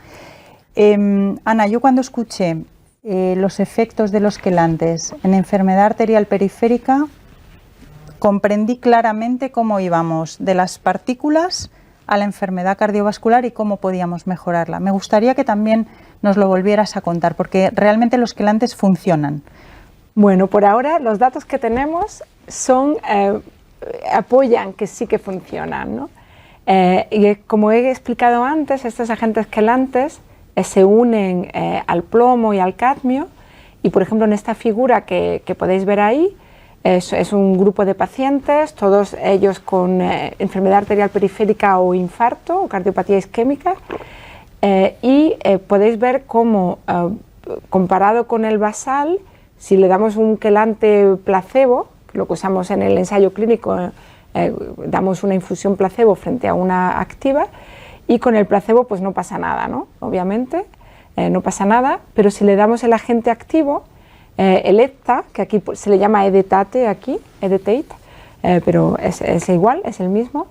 Ana, yo cuando escuché los efectos de los quelantes en enfermedad arterial periférica, comprendí claramente cómo íbamos de las partículas a la enfermedad cardiovascular y cómo podíamos mejorarla. Me gustaría que también nos lo volvieras a contar, porque realmente los quelantes funcionan. Bueno, por ahora los datos que tenemos apoyan que sí que funcionan, ¿no? Y como he explicado antes, estos agentes quelantes se unen al plomo y al cadmio y, por ejemplo, en esta figura que podéis ver ahí, es un grupo de pacientes, todos ellos con enfermedad arterial periférica o infarto o cardiopatía isquémica y podéis ver cómo, comparado con el basal, si le damos un quelante placebo, lo que usamos en el ensayo clínico, damos una infusión placebo frente a una activa y con el placebo pues no pasa nada, ¿no? Obviamente no pasa nada, pero si le damos el agente activo, el EDTA, que aquí se le llama EDTATE pero es igual, es el mismo,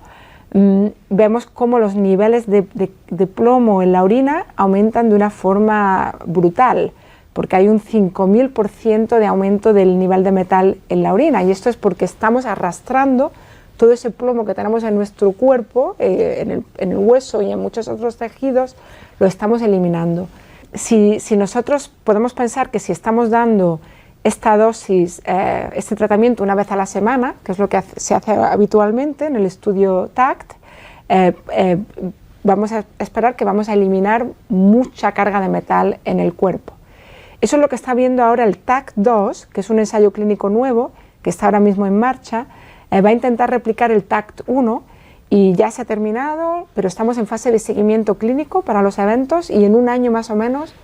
vemos cómo los niveles de plomo en la orina aumentan de una forma brutal, porque hay un 5000% de aumento del nivel de metal en la orina, y esto es porque estamos arrastrando todo ese plomo que tenemos en nuestro cuerpo, en el hueso y en muchos otros tejidos, lo estamos eliminando. Si nosotros podemos pensar que si estamos dando esta dosis, este tratamiento una vez a la semana, que es lo que se hace habitualmente en el estudio TACT, vamos a esperar que vamos a eliminar mucha carga de metal en el cuerpo. Eso es lo que está viendo ahora el TACT-2, que es un ensayo clínico nuevo, que está ahora mismo en marcha. Va a intentar replicar el TACT-1 y ya se ha terminado, pero estamos en fase de seguimiento clínico para los eventos y en un año más o menos,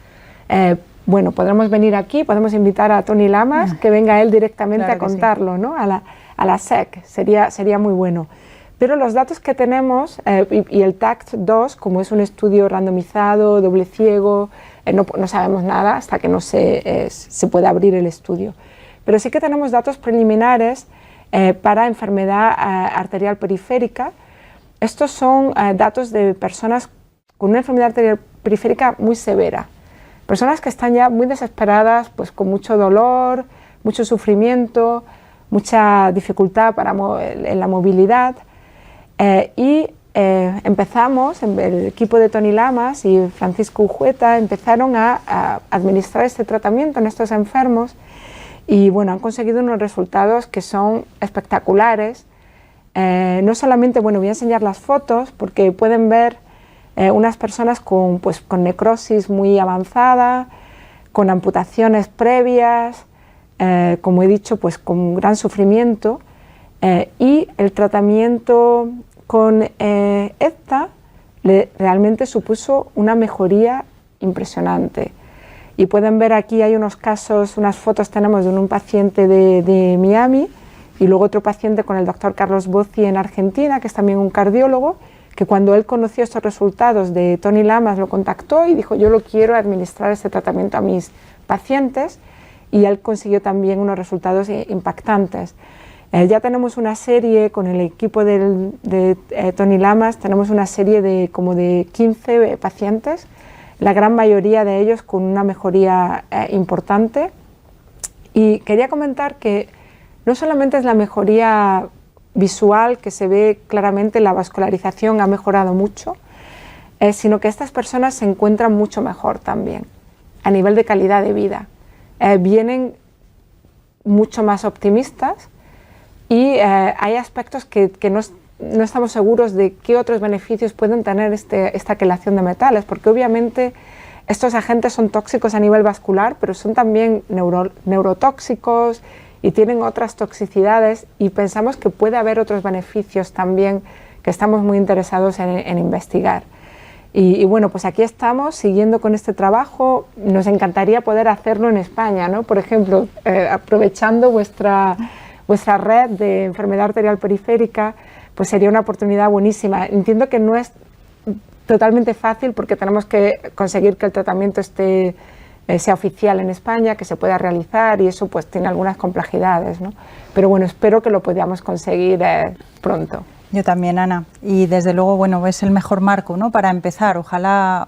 bueno, podremos venir aquí, podemos invitar a Tony Lamas, que venga él directamente a contarlo, sí, ¿no? a la SEC, sería muy bueno. Pero los datos que tenemos, y el TACT-2, como es un estudio randomizado, doble ciego, no sabemos nada hasta que no se pueda abrir el estudio. Pero sí que tenemos datos preliminares para enfermedad arterial periférica. Estos son datos de personas con una enfermedad arterial periférica muy severa. Personas que están ya muy desesperadas, pues con mucho dolor, mucho sufrimiento, mucha dificultad en la movilidad. Empezamos, el equipo de Tony Lamas y Francisco Ujueta empezaron a administrar este tratamiento en estos enfermos y bueno, han conseguido unos resultados que son espectaculares. No solamente, bueno, voy a enseñar las fotos porque pueden ver unas personas con necrosis muy avanzada, con amputaciones previas, como he dicho, pues con gran sufrimiento, y el tratamiento con esta realmente supuso una mejoría impresionante. Y pueden ver aquí, hay unos casos, unas fotos tenemos de un paciente de Miami y luego otro paciente con el doctor Carlos Bozzi en Argentina, que es también un cardiólogo, que cuando él conoció estos resultados de Tony Lamas lo contactó y dijo: yo lo quiero administrar este tratamiento a mis pacientes, y él consiguió también unos resultados impactantes. Ya tenemos una serie con el equipo de Tony Lamas, tenemos una serie de como de 15 pacientes, la gran mayoría de ellos con una mejoría importante. Y quería comentar que no solamente es la mejoría visual, que se ve claramente, la vascularización ha mejorado mucho, sino que estas personas se encuentran mucho mejor también a nivel de calidad de vida. Vienen mucho más optimistas y hay aspectos que no estamos seguros de qué otros beneficios pueden tener esta quelación de metales, porque obviamente estos agentes son tóxicos a nivel vascular, pero son también neurotóxicos y tienen otras toxicidades, y pensamos que puede haber otros beneficios también que estamos muy interesados en investigar. Y bueno, pues aquí estamos siguiendo con este trabajo. Nos encantaría poder hacerlo en España, ¿no? Por ejemplo, aprovechando vuestra red de enfermedad arterial periférica, pues sería una oportunidad buenísima. Entiendo que no es totalmente fácil porque tenemos que conseguir que el tratamiento sea oficial en España, que se pueda realizar, y eso pues tiene algunas complejidades, ¿no? Pero bueno, espero que lo podamos conseguir pronto. Yo también, Ana, y desde luego, bueno, es el mejor marco, ¿no?, para empezar. Ojalá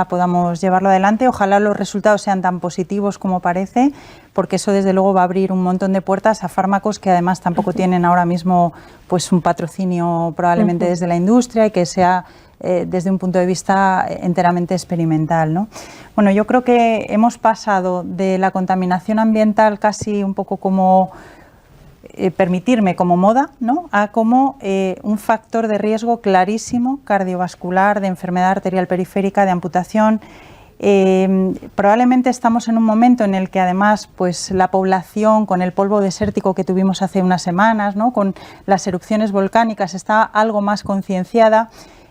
podamos llevarlo adelante, ojalá los resultados sean tan positivos como parece, porque eso desde luego va a abrir un montón de puertas a fármacos que además tampoco tienen ahora mismo pues un patrocinio probablemente desde la industria, y que sea desde un punto de vista enteramente experimental, ¿no? Bueno, yo creo que hemos pasado de la contaminación ambiental casi un poco como permitirme como moda, ¿no?, a como un factor de riesgo clarísimo cardiovascular, de enfermedad arterial periférica, de amputación. Probablemente estamos en un momento en el que además pues la población, con el polvo desértico que tuvimos hace unas semanas, ¿no?, con las erupciones volcánicas, está algo más concienciada,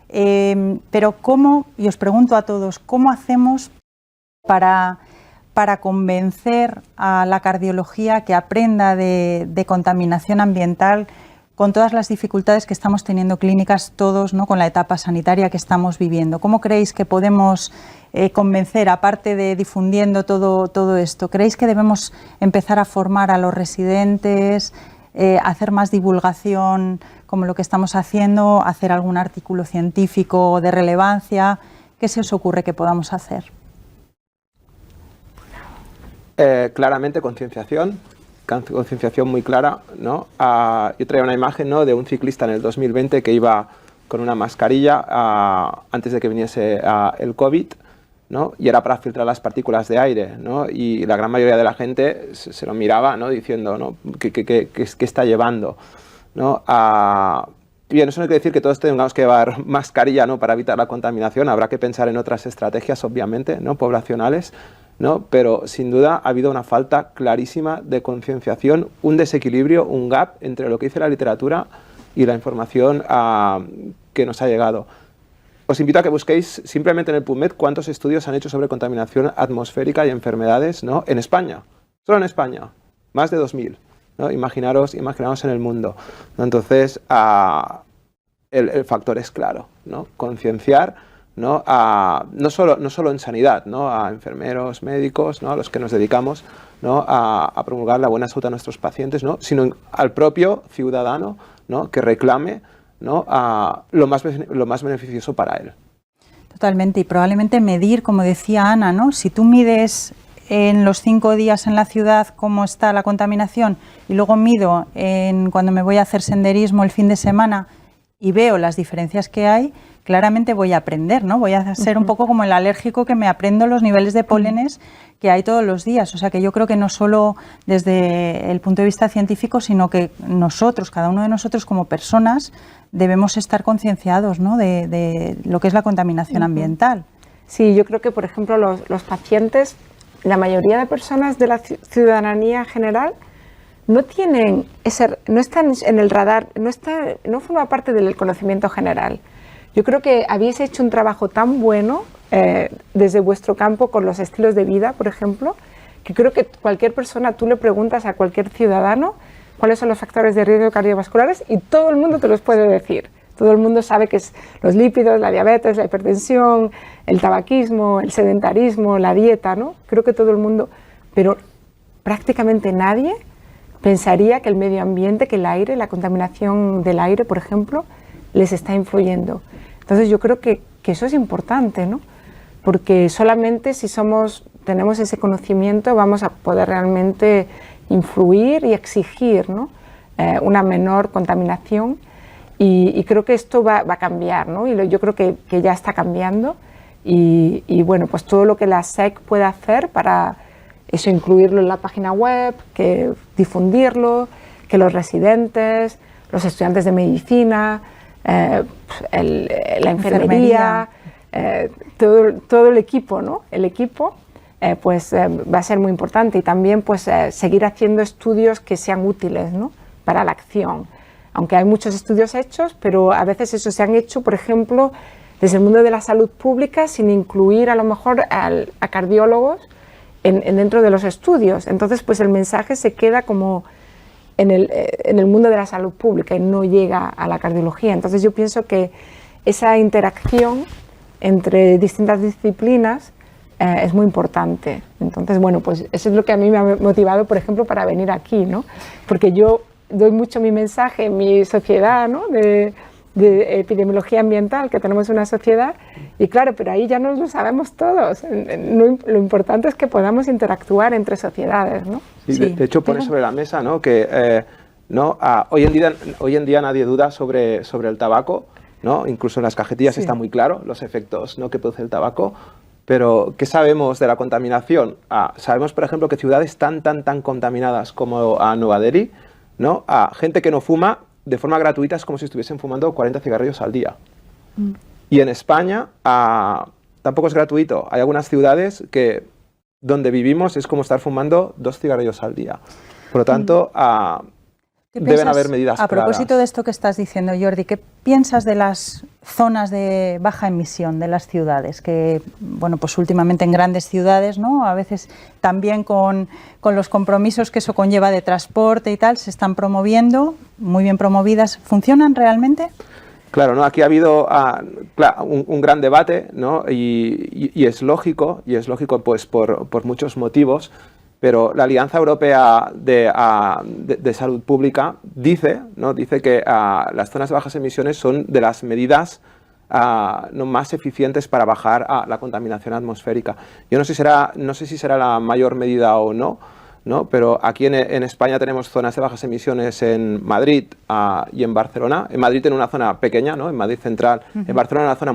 pero ¿cómo, y os pregunto a todos, cómo hacemos para convencer a la cardiología que aprenda de contaminación ambiental, con todas las dificultades que estamos teniendo clínicas todos, ¿no?, con la etapa sanitaria que estamos viviendo? ¿Cómo creéis que podemos convencer, aparte de difundiendo todo esto? ¿Creéis que debemos empezar a formar a los residentes, hacer más divulgación como lo que estamos haciendo, hacer algún artículo científico de relevancia? ¿Qué se os ocurre que podamos hacer? Claramente concienciación muy clara, ¿no? Yo traía una imagen, ¿no?, de un ciclista en el 2020 que iba con una mascarilla antes de que viniese el COVID, ¿no? Y era para filtrar las partículas de aire, ¿no? Y la gran mayoría de la gente se lo miraba, ¿no? Diciendo, ¿no? ¿Qué está llevando? ¿No? Bien, eso no quiere decir que todos tengamos que llevar mascarilla, ¿no? Para evitar la contaminación. Habrá que pensar en otras estrategias, obviamente, ¿no? Poblacionales, ¿no? Pero sin duda ha habido una falta clarísima de concienciación, un desequilibrio, un gap entre lo que dice la literatura y la información que nos ha llegado. Os invito a que busquéis simplemente en el PubMed cuántos estudios han hecho sobre contaminación atmosférica y enfermedades, ¿no? En España, solo en España, más de 2000, ¿no? Imaginaros en el mundo, ¿no? Entonces, el factor es claro, ¿no? Concienciar, ¿no? No solo en sanidad, ¿no? A enfermeros, médicos, ¿no? A los que nos dedicamos, ¿no? A promulgar la buena salud a nuestros pacientes, ¿no? Sino al propio ciudadano, ¿no? Que reclame, ¿no? Lo más beneficioso para él. Totalmente, y probablemente medir, como decía Ana, ¿no? Si tú mides en los 5 días en la ciudad cómo está la contaminación y luego mido cuando me voy a hacer senderismo el fin de semana y veo las diferencias que hay, claramente voy a aprender, ¿no? Voy a ser un poco como el alérgico que me aprendo los niveles de pólenes que hay todos los días. O sea que yo creo que no solo desde el punto de vista científico, sino que nosotros, cada uno de nosotros como personas, debemos estar concienciados, ¿no? de lo que es la contaminación ambiental. Sí, yo creo que, por ejemplo, los pacientes, la mayoría de personas de la ciudadanía general, no están en el radar, no forma parte del conocimiento general. Yo creo que habéis hecho un trabajo tan bueno desde vuestro campo con los estilos de vida, por ejemplo, que creo que cualquier persona, tú le preguntas a cualquier ciudadano cuáles son los factores de riesgo cardiovasculares y todo el mundo te los puede decir. Todo el mundo sabe que es los lípidos, la diabetes, la hipertensión, el tabaquismo, el sedentarismo, la dieta, ¿no? Creo que todo el mundo, pero prácticamente nadie pensaría que el medio ambiente, que el aire, la contaminación del aire, por ejemplo, les está influyendo. Entonces yo creo que eso es importante, ¿no? Porque solamente si tenemos ese conocimiento vamos a poder realmente influir y exigir, ¿no? Una menor contaminación y creo que esto va a cambiar, ¿no? Y yo creo que ya está cambiando y bueno, pues todo lo que la SEC puede hacer para eso, incluirlo en la página web, que difundirlo, que los residentes, los estudiantes de medicina, la enfermería, todo el equipo, ¿no? El equipo pues va a ser muy importante y también pues seguir haciendo estudios que sean útiles, ¿no? Para la acción. Aunque hay muchos estudios hechos, pero a veces esos se han hecho, por ejemplo, desde el mundo de la salud pública sin incluir a lo mejor a cardiólogos dentro de los estudios. Entonces pues el mensaje se queda como en el mundo de la salud pública y no llega a la cardiología. Entonces yo pienso que esa interacción entre distintas disciplinas es muy importante. Entonces, bueno, pues eso es lo que a mí me ha motivado, por ejemplo, para venir aquí, ¿no? Porque yo doy mucho mi mensaje en mi sociedad, ¿no? de epidemiología ambiental, que tenemos una sociedad, y claro, pero ahí ya nos lo sabemos todos. Lo importante es que podamos interactuar entre sociedades, ¿no? Sí, de hecho pone sobre la mesa, ¿no? Que hoy en día nadie duda sobre el tabaco, ¿no? Incluso en las cajetillas está muy claro los efectos, ¿no? que produce el tabaco. Pero ¿qué sabemos de la contaminación? Sabemos, por ejemplo, que ciudades tan contaminadas como Nueva Delhi, ¿no? Gente que no fuma de forma gratuita es como si estuviesen fumando 40 cigarrillos al día. Y en España tampoco es gratuito. Hay algunas ciudades que donde vivimos es como estar fumando 2 cigarrillos al día. Por lo tanto, deben haber medidas claras. A propósito de esto que estás diciendo, Jordi, ¿qué piensas de las zonas de baja emisión de las ciudades? Que, bueno, pues últimamente en grandes ciudades, ¿no? A veces también con los compromisos que eso conlleva de transporte y tal, se están promoviendo, muy bien promovidas. ¿Funcionan realmente? Claro, ¿no? Aquí ha habido un gran debate, ¿no? y es lógico pues por muchos motivos. Pero la Alianza Europea de Salud Pública dice que las zonas de bajas emisiones son de las medidas más eficientes para bajar la contaminación atmosférica. Yo no sé si será la mayor medida o no, ¿no? Pero aquí en España tenemos zonas de bajas emisiones en Madrid y en Barcelona. En Madrid en una zona pequeña, ¿no? En Madrid central. En Barcelona en una zona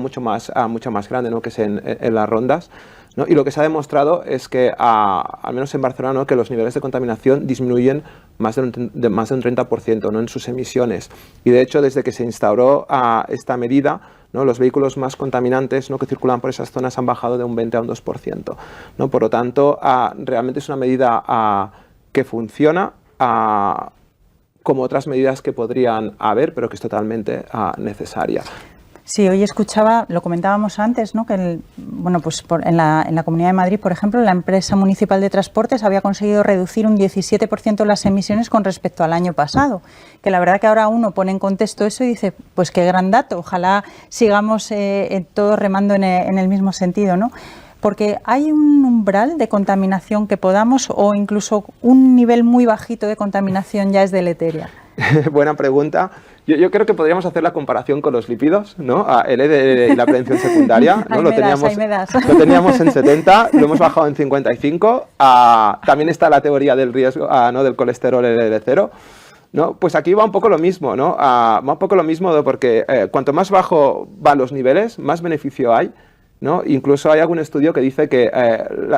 mucho más grande, ¿no? Que es en las Rondas, ¿no? Y lo que se ha demostrado es que, al menos en Barcelona, ¿no? Que los niveles de contaminación disminuyen más de un 30%, ¿no? En sus emisiones. Y de hecho, desde que se instauró esta medida, ¿no? Los vehículos más contaminantes, ¿no? Que circulan por esas zonas han bajado de un 20 a un 2%, ¿no? Por lo tanto, realmente es una medida que funciona, como otras medidas que podrían haber, pero que es totalmente necesaria. Sí, hoy escuchaba, lo comentábamos antes, ¿no? Que pues en la Comunidad de Madrid, por ejemplo, la empresa municipal de transportes había conseguido reducir un 17% las emisiones con respecto al año pasado. Que la verdad que ahora uno pone en contexto eso y dice, pues qué gran dato, ojalá sigamos todos remando en el mismo sentido, ¿no? Porque hay un umbral de contaminación que podamos, o incluso un nivel muy bajito de contaminación ya es deleteria. Buena pregunta. Yo creo que podríamos hacer la comparación con los lípidos, ¿no? El EDR y la prevención secundaria, ¿no? Lo teníamos en 70, lo hemos bajado en 55. También está la teoría del riesgo, ¿no? Del colesterol LDL0, ¿no? Pues aquí va un poco lo mismo, ¿no? Va un poco lo mismo porque cuanto más bajo van los niveles, más beneficio hay, ¿no? Incluso hay algún estudio que dice que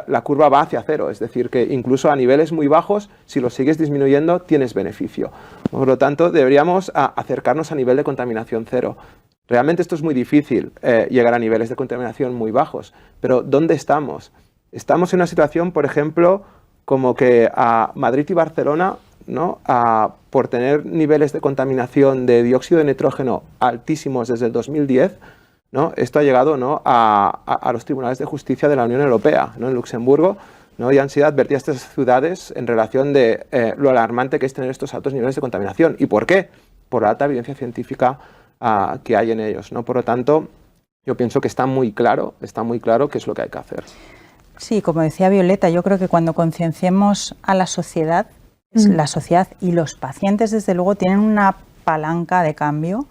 la curva va hacia cero, es decir, que incluso a niveles muy bajos, si los sigues disminuyendo, tienes beneficio. Por lo tanto, deberíamos acercarnos a nivel de contaminación cero. Realmente esto es muy difícil, llegar a niveles de contaminación muy bajos, pero ¿dónde estamos? Estamos en una situación, por ejemplo, como que Madrid y Barcelona, ¿no? Por tener niveles de contaminación de dióxido de nitrógeno altísimos desde el 2010, ¿no? Esto ha llegado, ¿no? a los tribunales de justicia de la Unión Europea, ¿no? En Luxemburgo, ¿no? Y han sido advertidas estas ciudades en relación de lo alarmante que es tener estos altos niveles de contaminación. ¿Y por qué? Por la alta evidencia científica que hay en ellos, ¿no? Por lo tanto, yo pienso que está muy claro qué es lo que hay que hacer. Sí, como decía Violeta, yo creo que cuando concienciemos a la sociedad y los pacientes, desde luego, tienen una palanca de cambio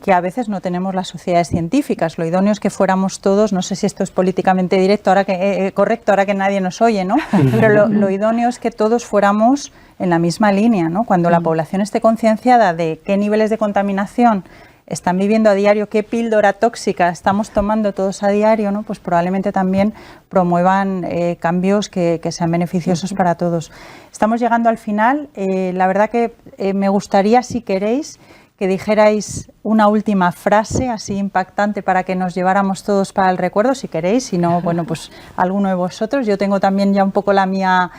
que a veces no tenemos las sociedades científicas. Lo idóneo es que fuéramos todos, no sé si esto es políticamente directo, correcto, ahora que nadie nos oye, ¿no? Pero lo idóneo es que todos fuéramos en la misma línea, ¿no? Cuando la población esté concienciada de qué niveles de contaminación están viviendo a diario, qué píldora tóxica estamos tomando todos a diario, ¿no? Pues probablemente también promuevan cambios que sean beneficiosos para todos. Estamos llegando al final. La verdad que me gustaría, si queréis, que dijerais una última frase así impactante para que nos lleváramos todos para el recuerdo, si queréis, si no, bueno, pues alguno de vosotros. Yo tengo también ya un poco la mía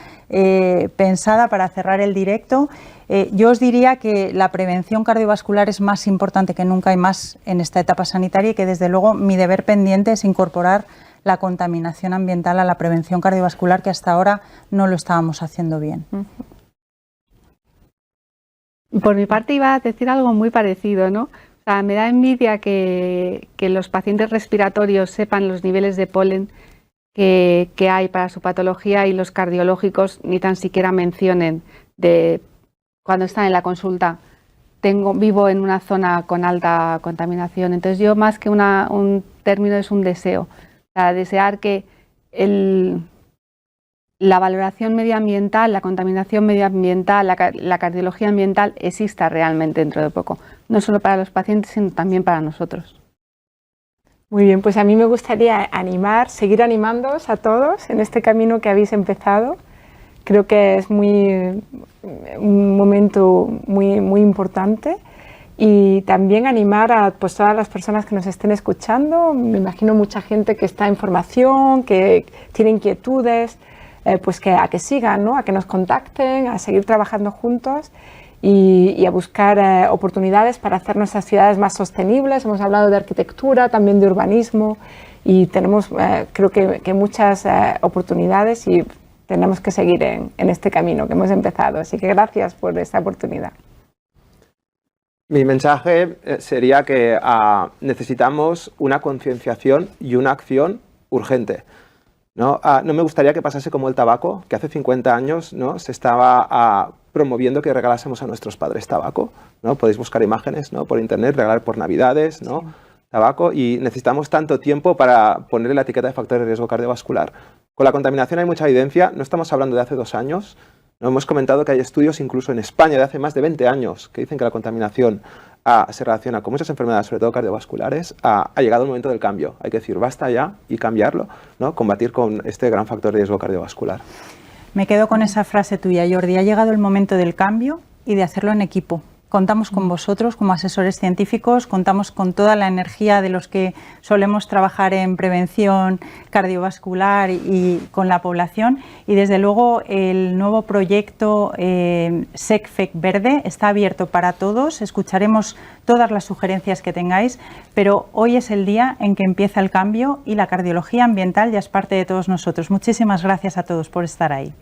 pensada para cerrar el directo. Yo os diría que la prevención cardiovascular es más importante que nunca y más en esta etapa sanitaria, y que desde luego mi deber pendiente es incorporar la contaminación ambiental a la prevención cardiovascular, que hasta ahora no lo estábamos haciendo bien. Por mi parte iba a decir algo muy parecido, ¿no? O sea, me da envidia que los pacientes respiratorios sepan los niveles de polen que hay para su patología, y los cardiológicos ni tan siquiera mencionen de cuando están en la consulta. Vivo en una zona con alta contaminación, entonces yo, más que un término, es un deseo. O sea, desear que la valoración medioambiental, la contaminación medioambiental, la cardiología ambiental exista realmente dentro de poco, no solo para los pacientes, sino también para nosotros. Muy bien, pues a mí me gustaría seguir animándoos a todos en este camino que habéis empezado. Creo que es un momento muy importante, y también animar a todas las personas que nos estén escuchando. Me imagino mucha gente que está en formación, que tiene inquietudes, pues a que sigan, ¿no? A que nos contacten, a seguir trabajando juntos y a buscar oportunidades para hacer nuestras ciudades más sostenibles. Hemos hablado de arquitectura, también de urbanismo, y tenemos creo que muchas oportunidades, y tenemos que seguir en este camino que hemos empezado. Así que gracias por esta oportunidad. Mi mensaje sería que necesitamos una concienciación y una acción urgente, ¿no? No me gustaría que pasase como el tabaco, que hace 50 años, ¿no? Se estaba promoviendo que regalásemos a nuestros padres tabaco, ¿no? Podéis buscar imágenes, ¿no? Por internet, regalar por Navidades, ¿no? Sí. Tabaco, y necesitamos tanto tiempo para ponerle la etiqueta de factor de riesgo cardiovascular. Con la contaminación hay mucha evidencia, no estamos hablando de hace 2 años, Hemos comentado que hay estudios incluso en España de hace más de 20 años que dicen que la contaminación se relaciona con muchas enfermedades, sobre todo cardiovasculares. Ha llegado el momento del cambio. Hay que decir basta ya y cambiarlo, ¿no? Combatir con este gran factor de riesgo cardiovascular. Me quedo con esa frase tuya, Jordi. Ha llegado el momento del cambio y de hacerlo en equipo. Contamos con vosotros como asesores científicos, contamos con toda la energía de los que solemos trabajar en prevención cardiovascular y con la población, y desde luego el nuevo proyecto SECFEC Verde está abierto para todos. Escucharemos todas las sugerencias que tengáis, pero hoy es el día en que empieza el cambio y la cardiología ambiental ya es parte de todos nosotros. Muchísimas gracias a todos por estar ahí.